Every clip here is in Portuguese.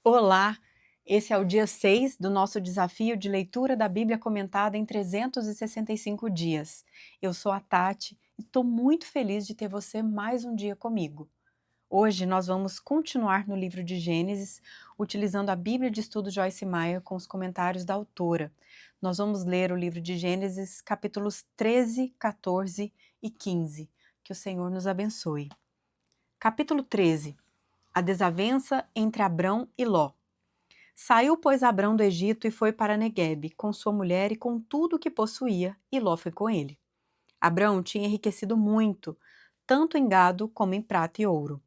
Olá! Esse é o dia 6 do nosso desafio de leitura da Bíblia comentada em 365 dias. Eu sou a Tati e estou muito feliz de ter você mais um dia comigo. Hoje nós vamos continuar no livro de Gênesis, utilizando a Bíblia de Estudo Joyce Meyer com os comentários da autora. Nós vamos ler o livro de Gênesis, capítulos 13, 14 e 15. Que o Senhor nos abençoe. Capítulo 13. A desavença entre Abrão e Ló. Saiu, pois, Abrão do Egito e foi para Neguebe, com sua mulher e com tudo o que possuía, e Ló foi com ele. Abrão tinha enriquecido muito, tanto em gado como em prata e ouro.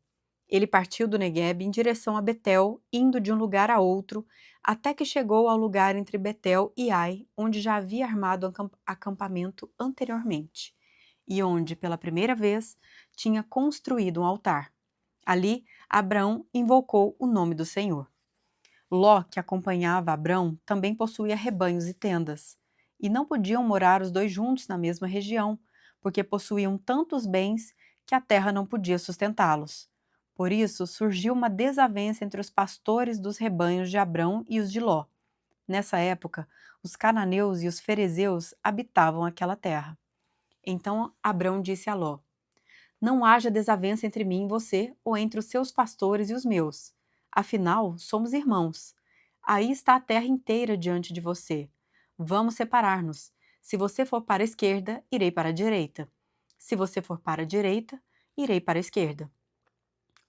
Ele partiu do Neguebe em direção a Betel, indo de um lugar a outro, até que chegou ao lugar entre Betel e Ai, onde já havia armado acampamento anteriormente, e onde, pela primeira vez, tinha construído um altar. Ali, Abrão invocou o nome do Senhor. Ló, que acompanhava Abrão, também possuía rebanhos e tendas, e não podiam morar os dois juntos na mesma região, porque possuíam tantos bens que a terra não podia sustentá-los. Por isso surgiu uma desavença entre os pastores dos rebanhos de Abrão e os de Ló. Nessa época, os cananeus e os ferezeus habitavam aquela terra. Então Abrão disse a Ló: Não haja desavença entre mim e você, ou entre os seus pastores e os meus. Afinal, somos irmãos. Aí está a terra inteira diante de você. Vamos separar-nos. Se você for para a esquerda, irei para a direita. Se você for para a direita, irei para a esquerda.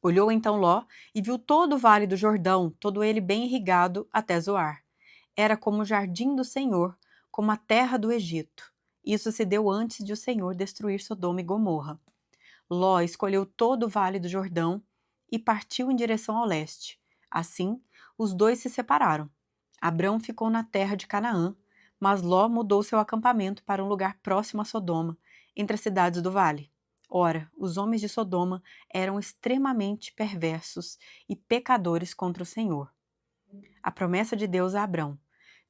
Olhou então Ló e viu todo o vale do Jordão, todo ele bem irrigado até Zoar. Era como o jardim do Senhor, como a terra do Egito. Isso se deu antes de o Senhor destruir Sodoma e Gomorra. Ló escolheu todo o vale do Jordão e partiu em direção ao leste. Assim, os dois se separaram. Abrão ficou na terra de Canaã, mas Ló mudou seu acampamento para um lugar próximo a Sodoma, entre as cidades do vale. Ora, os homens de Sodoma eram extremamente perversos e pecadores contra o Senhor. A promessa de Deus a Abrão.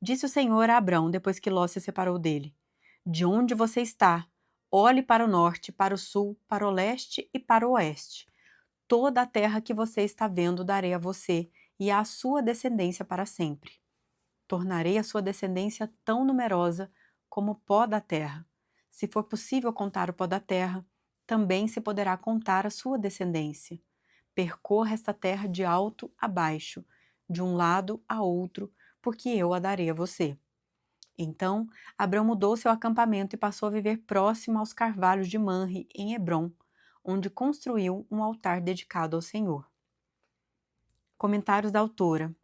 Disse o Senhor a Abrão depois que Ló se separou dele: De onde você está? Olhe para o norte, para o sul, para o leste e para o oeste. Toda a terra que você está vendo darei a você e à sua descendência para sempre. Tornarei a sua descendência tão numerosa como o pó da terra. Se for possível contar o pó da terra, também se poderá contar a sua descendência. Percorra esta terra de alto a baixo, de um lado a outro, porque eu a darei a você. Então, Abrão mudou seu acampamento e passou a viver próximo aos carvalhos de Manre, em Hebrom, onde construiu um altar dedicado ao Senhor. Comentários da autora.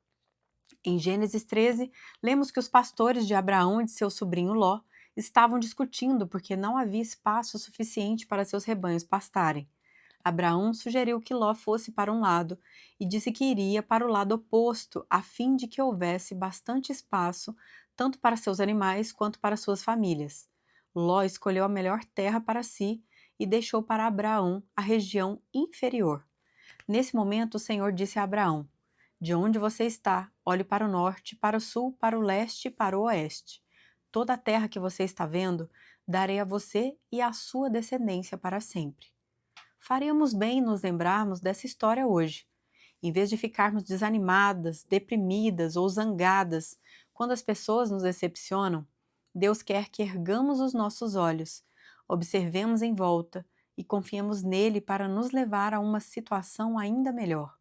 Em Gênesis 13, lemos que os pastores de Abraão e de seu sobrinho Ló estavam discutindo porque não havia espaço suficiente para seus rebanhos pastarem. Abraão sugeriu que Ló fosse para um lado e disse que iria para o lado oposto, a fim de que houvesse bastante espaço tanto para seus animais quanto para suas famílias. Ló escolheu a melhor terra para si e deixou para Abraão a região inferior. Nesse momento, o Senhor disse a Abraão: De onde você está, olhe para o norte, para o sul, para o leste e para o oeste. Toda a terra que você está vendo, darei a você e à sua descendência para sempre. Faríamos bem em nos lembrarmos dessa história hoje, em vez de ficarmos desanimadas, deprimidas ou zangadas quando as pessoas nos decepcionam. Deus quer que ergamos os nossos olhos, observemos em volta e confiemos nele para nos levar a uma situação ainda melhor.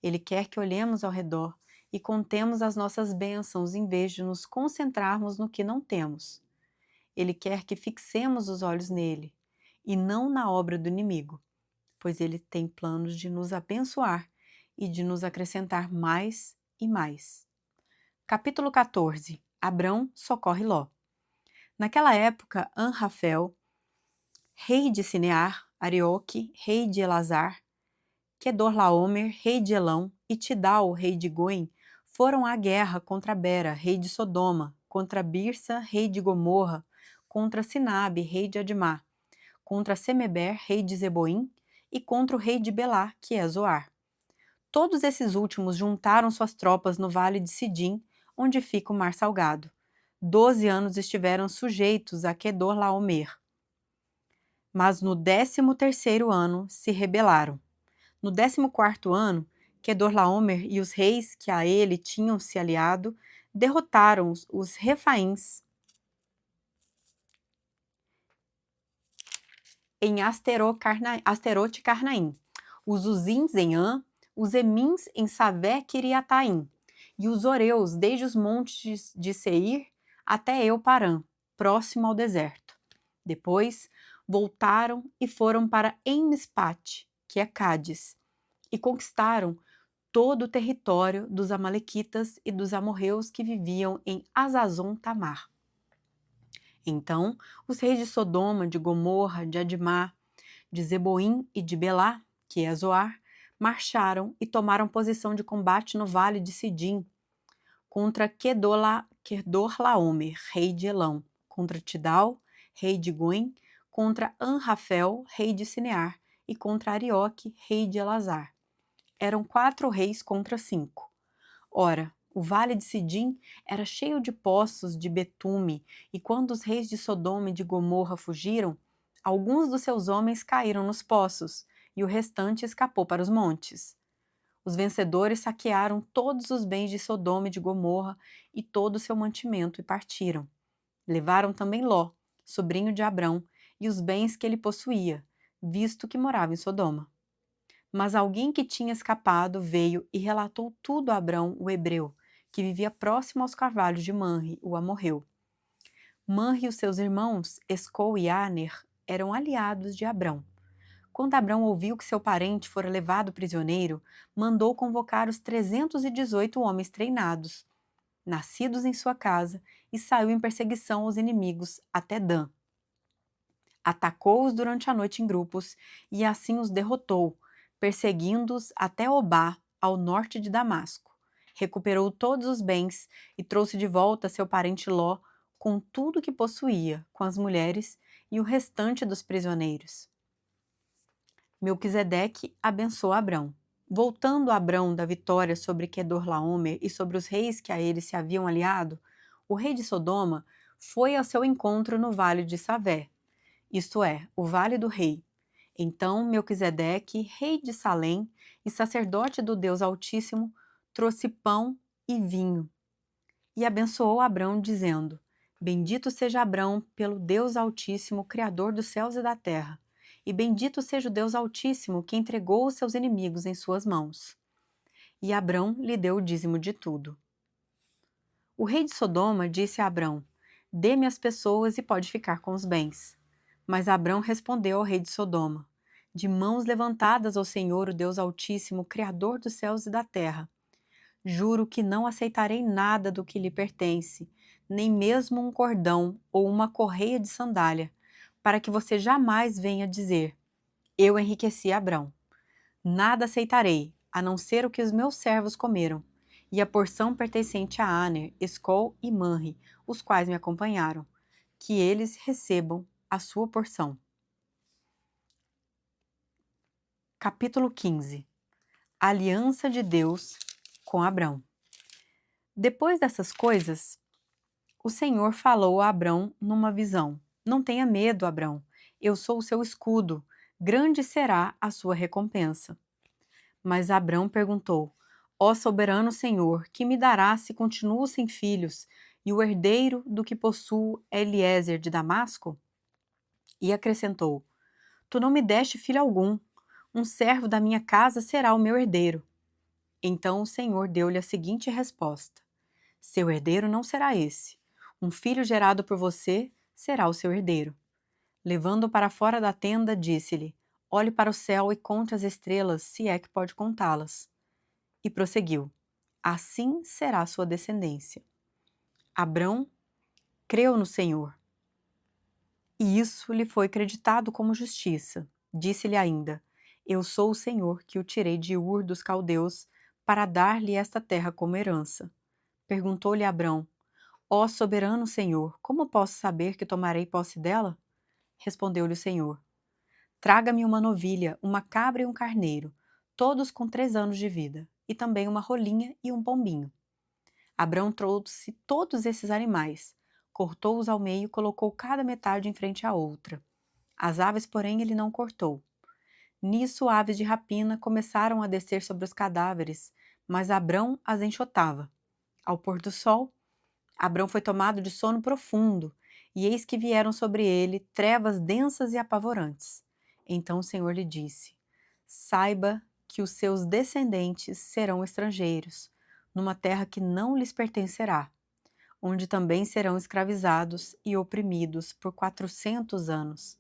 Ele quer que olhemos ao redor e contemos as nossas bênçãos em vez de nos concentrarmos no que não temos. Ele quer que fixemos os olhos nele e não na obra do inimigo, pois ele tem planos de nos abençoar e de nos acrescentar mais e mais. Capítulo 14. Abrão socorre Ló. Naquela época, Anrafel, rei de Sinear, Arioque, rei de Elazar, Quedorlaomer, rei de Elão, e Tidal, rei de Goim, foram à guerra contra Bera, rei de Sodoma, contra Birsa, rei de Gomorra, contra Sinabe, rei de Admá, contra Semeber, rei de Zeboim, e contra o rei de Belá, que é Zoar. Todos esses últimos juntaram suas tropas no vale de Sidim, onde fica o Mar Salgado. 12 anos estiveram sujeitos a Quedorlaomer. Mas no 13º ano se rebelaram. No 14º ano, Quedorlaomer e os reis que a ele tinham se aliado derrotaram os Refaíns em Asterote Carnaim, os Uzins em An, os Emins em Savé Kiriataim, e os Oreus desde os montes de Seir até Euparã, próximo ao deserto. Depois voltaram e foram para En-Mispate, que é Cádiz, e conquistaram todo o território dos amalequitas e dos amorreus que viviam em Azazon Tamar. Então, os reis de Sodoma, de Gomorra, de Admá, de Zeboim e de Belá, que é Zoar, marcharam e tomaram posição de combate no vale de Sidim, contra Quedorlaomer, rei de Elão, contra Tidal, rei de Goim, contra Anrafel, rei de Sinear, e contra Arioque, rei de Elazar. Eram 4 reis contra 5. Ora, o vale de Sidim era cheio de poços de betume, e quando os reis de Sodoma e de Gomorra fugiram, alguns dos seus homens caíram nos poços, e o restante escapou para os montes. Os vencedores saquearam todos os bens de Sodoma e de Gomorra e todo o seu mantimento e partiram. Levaram também Ló, sobrinho de Abrão, e os bens que ele possuía, visto que morava em Sodoma. Mas alguém que tinha escapado veio e relatou tudo a Abrão, o hebreu, que vivia próximo aos carvalhos de Manre, o amorreu. Manre e os seus irmãos, Escol e Aner, eram aliados de Abrão. Quando Abrão ouviu que seu parente fora levado prisioneiro, mandou convocar os 318 homens treinados, nascidos em sua casa, e saiu em perseguição aos inimigos até Dan. Atacou-os durante a noite em grupos e assim os derrotou, perseguindo-os até Obá, ao norte de Damasco. Recuperou todos os bens e trouxe de volta seu parente Ló com tudo que possuía, com as mulheres e o restante dos prisioneiros. Melquisedeque abençoou Abrão. Voltando a Abrão da vitória sobre Quedorlaomer e sobre os reis que a ele se haviam aliado, o rei de Sodoma foi ao seu encontro no vale de Savé, isto é, o vale do rei. Então Melquisedeque, rei de Salém e sacerdote do Deus Altíssimo, trouxe pão e vinho e abençoou Abrão, dizendo: Bendito seja Abrão pelo Deus Altíssimo, Criador dos céus e da terra, e bendito seja o Deus Altíssimo que entregou os seus inimigos em suas mãos. E Abrão lhe deu o dízimo de tudo. O rei de Sodoma disse a Abrão: Dê-me as pessoas e pode ficar com os bens. Mas Abrão respondeu ao rei de Sodoma: De mãos levantadas ao Senhor, o Deus Altíssimo, Criador dos céus e da terra, juro que não aceitarei nada do que lhe pertence, nem mesmo um cordão ou uma correia de sandália, para que você jamais venha dizer: Eu enriqueci Abrão. Nada aceitarei, a não ser o que os meus servos comeram, e a porção pertencente a Aner, Escol e Manre, os quais me acompanharam, que eles recebam a sua porção. Capítulo 15. A aliança de Deus com Abrão. Depois dessas coisas, o Senhor falou a Abrão numa visão: Não tenha medo, Abrão, eu sou o seu escudo, grande será a sua recompensa. Mas Abrão perguntou: Ó soberano Senhor, que me dará se continuo sem filhos, e o herdeiro do que possuo é Eliezer de Damasco? E acrescentou: Tu não me deste filho algum, um servo da minha casa será o meu herdeiro. Então o Senhor deu-lhe a seguinte resposta: Seu herdeiro não será esse. Um filho gerado por você será o seu herdeiro. Levando-o para fora da tenda, disse-lhe: Olhe para o céu e conte as estrelas, se é que pode contá-las. E prosseguiu: Assim será a sua descendência. Abrão creu no Senhor, e isso lhe foi creditado como justiça. Disse-lhe ainda: Eu sou o Senhor que o tirei de Ur dos caldeus para dar-lhe esta terra como herança. Perguntou-lhe Abrão: Ó soberano Senhor, como posso saber que tomarei posse dela? Respondeu-lhe o Senhor: Traga-me uma novilha, uma cabra e um carneiro, todos com 3 anos de vida, e também uma rolinha e um pombinho. Abrão trouxe todos esses animais, cortou-os ao meio e colocou cada metade em frente à outra. As aves, porém, ele não cortou. Nisso, aves de rapina começaram a descer sobre os cadáveres, mas Abrão as enxotava. Ao pôr do sol, Abrão foi tomado de sono profundo, e eis que vieram sobre ele trevas densas e apavorantes. Então o Senhor lhe disse: Saiba que os seus descendentes serão estrangeiros, numa terra que não lhes pertencerá, onde também serão escravizados e oprimidos por 400 anos.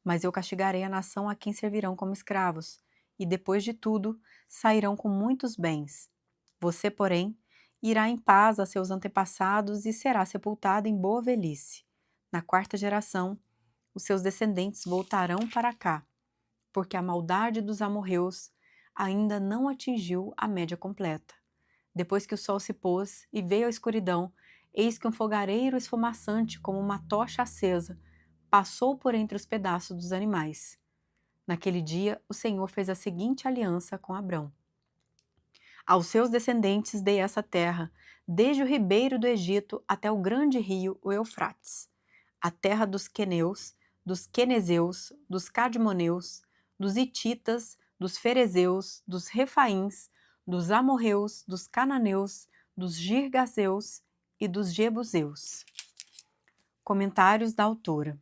Mas eu castigarei a nação a quem servirão como escravos, e depois de tudo sairão com muitos bens. Você, porém, irá em paz a seus antepassados e será sepultado em boa velhice. Na 4ª geração, os seus descendentes voltarão para cá, porque a maldade dos amorreus ainda não atingiu a média completa. Depois que o sol se pôs e veio a escuridão, eis que um fogareiro esfumaçante como uma tocha acesa passou por entre os pedaços dos animais. Naquele dia, o Senhor fez a seguinte aliança com Abrão: Aos seus descendentes dei essa terra, desde o ribeiro do Egito até o grande rio, o Eufrates, a terra dos queneus, dos quenezeus, dos cadmoneus, dos hititas, dos ferezeus, dos refaíns, dos amorreus, dos cananeus, dos girgazeus e dos jebuseus. Comentários da autora.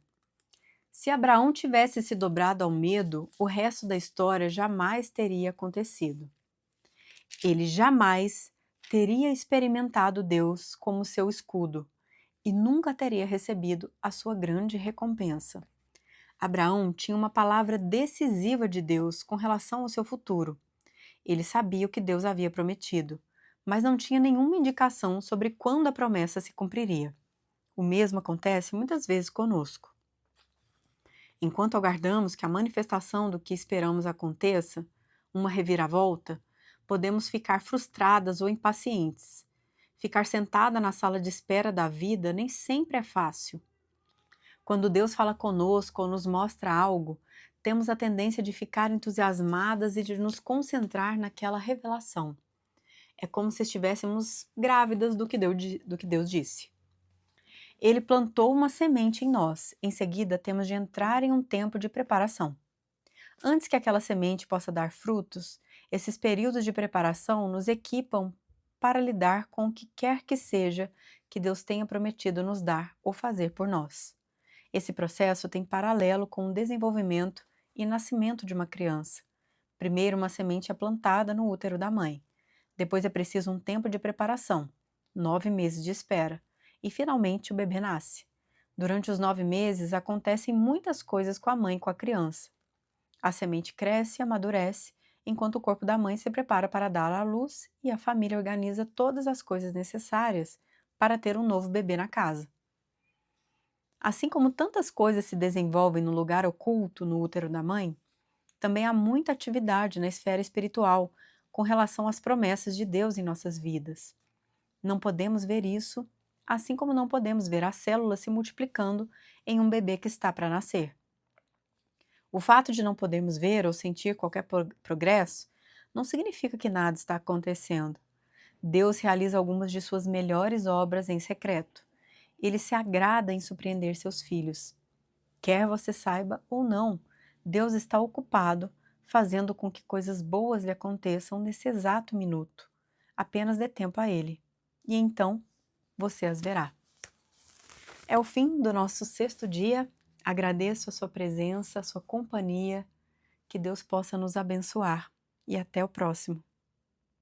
Se Abraão tivesse se dobrado ao medo, o resto da história jamais teria acontecido. Ele jamais teria experimentado Deus como seu escudo e nunca teria recebido a sua grande recompensa. Abraão tinha uma palavra decisiva de Deus com relação ao seu futuro. Ele sabia o que Deus havia prometido, mas não tinha nenhuma indicação sobre quando a promessa se cumpriria. O mesmo acontece muitas vezes conosco. Enquanto aguardamos que a manifestação do que esperamos aconteça, uma reviravolta, podemos ficar frustradas ou impacientes. Ficar sentada na sala de espera da vida nem sempre é fácil. Quando Deus fala conosco ou nos mostra algo, temos a tendência de ficar entusiasmadas e de nos concentrar naquela revelação. É como se estivéssemos grávidas do que Deus disse. Ele plantou uma semente em nós, em seguida temos de entrar em um tempo de preparação. Antes que aquela semente possa dar frutos, esses períodos de preparação nos equipam para lidar com o que quer que seja que Deus tenha prometido nos dar ou fazer por nós. Esse processo tem paralelo com o desenvolvimento e nascimento de uma criança. Primeiro, uma semente é plantada no útero da mãe. Depois é preciso um tempo de preparação, 9 meses de espera, e finalmente o bebê nasce. Durante os 9 meses acontecem muitas coisas com a mãe e com a criança. A semente cresce e amadurece, enquanto o corpo da mãe se prepara para dar à luz e a família organiza todas as coisas necessárias para ter um novo bebê na casa. Assim como tantas coisas se desenvolvem no lugar oculto no útero da mãe, também há muita atividade na esfera espiritual com relação às promessas de Deus em nossas vidas. Não podemos ver isso, assim como não podemos ver as células se multiplicando em um bebê que está para nascer. O fato de não podermos ver ou sentir qualquer progresso não significa que nada está acontecendo. Deus realiza algumas de suas melhores obras em secreto. Ele se agrada em surpreender seus filhos. Quer você saiba ou não, Deus está ocupado fazendo com que coisas boas lhe aconteçam nesse exato minuto. Apenas dê tempo a Ele. E então, você as verá. É o fim do nosso 6º dia. Agradeço a sua presença, a sua companhia. Que Deus possa nos abençoar. E até o próximo.